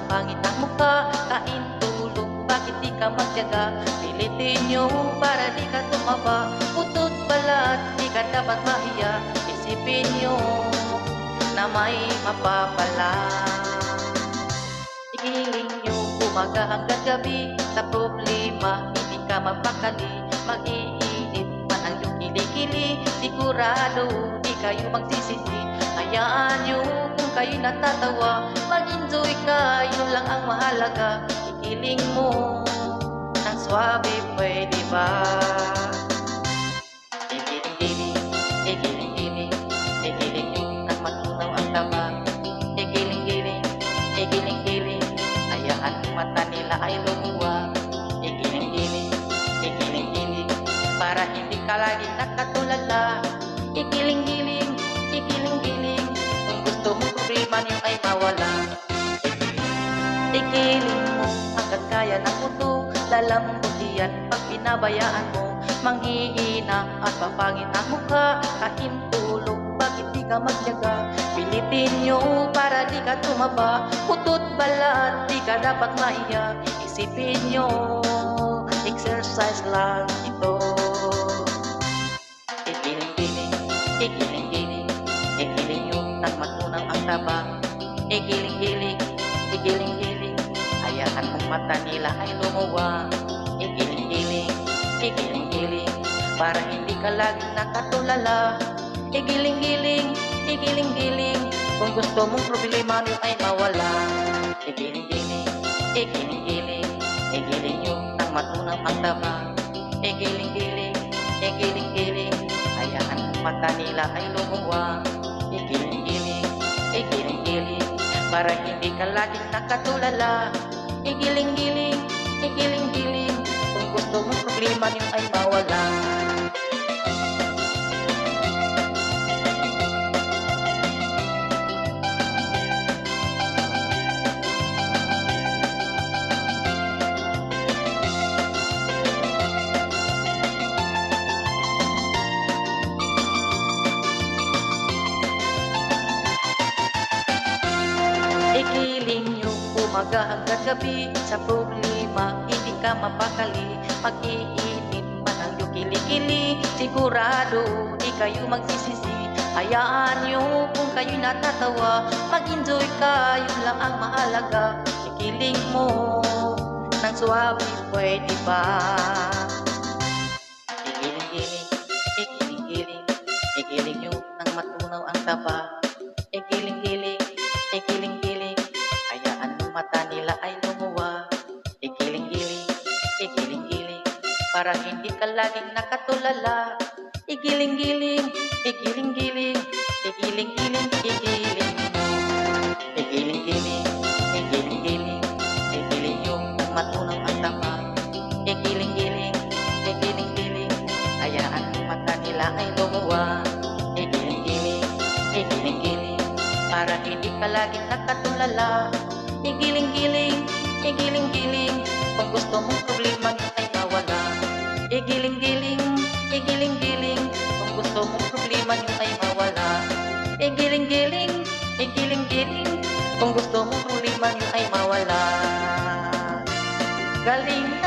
papangit ang mukha, kain tulog, bakit di ka magtiyaga? Pilitin nyo para di ka tumaba, utot balat, di ka dapat mahiya. Isipin nyo na may mapapala. Igiling nyo umaga hanggang gabi, sa problema hindi ka mapakali. Mag-iinit man ang iyong kilikili, sigurado di kayo magsisisi. Hayaan nyo kung kayo'y natatawa, mag-enjoy ka, yun lang ang mahalaga. Igiling mo ng swabe, pwede ba? Igiling-giling, igiling-giling, igiling nyo nang matunaw ang taba. Igiling-giling, igiling-giling, hayaan ang mata nila ay lumuwa. Igiling-giling, igiling-giling, para hindi ka laging nakatulala. Igiling-giling, igiling-giling, kung gusto mong problema niyo ay mawala. Igiling mo hanggat kaya ng puto, lalambutian pag pinabayaan mo. Manghihina at papangit ang mukha, kain tulog, bakit di ka magtiyaga? Pilitin nyo para di ka tumaba, utot balat, di ka dapat mahiya. Isipin nyo, exercise lang ito. Igiling-giling, igiling-giling, igiling nyo nang matunaw ang taba. Igiling-giling, igiling-giling, hayaan mong mata nila ay lumuwa. Igiling-giling, igiling-giling, para hindi ka laging nakatulala. Igiling-giling, igiling-giling, kung gusto mong problema niyo ay mawala. Igiling-giling, igiling-giling, igiling nyo nang matunaw ang taba. Igiling-giling, igiling-giling, hayaan mong mata nila ay lumuwa. Igiling-giling, igiling-giling, para hindi ka laging nakatulala. Igiling-giling, igiling-giling, kung gusto mong problema niyo ay mawala. Igiling nyo umaga hanggang gabi, sa problema hindi ka mapakali. Mag-iinit man ang iyong kilikili, sigurado di kayo magsisisi. Hayaan nyo kung kayo'y natatawa, mag-enjoy ka, yun lang ang mahalaga. Igiling mo ng suwabe, pwede ba? Igiling-giling, igiling-giling, igiling nyo nang matunaw ang taba. Igiling-giling, igiling-giling, hayaan mo mata nila ay lumuwa. Igiling-giling, igiling-giling, para hindi ka laging nakatulala. Igiling-giling, igiling-giling, igiling-giling, igiling mo. Igiling-giling, igiling-giling, igiling yung nang matunaw ang tama. Igiling-giling, igiling-giling, hayaan mo mata nila ay lumuwa. Igiling-giling, igiling-giling, para hindi ka laging nakatulala. Igiling-giling, igiling-giling, kung gusto mong problema niyo ay mawala. Igiling-giling, igiling-giling, kung gusto mong problema niyo ay mawala. Igiling-giling, igiling-giling, kung gusto mong problema niyo ay mawala. Galing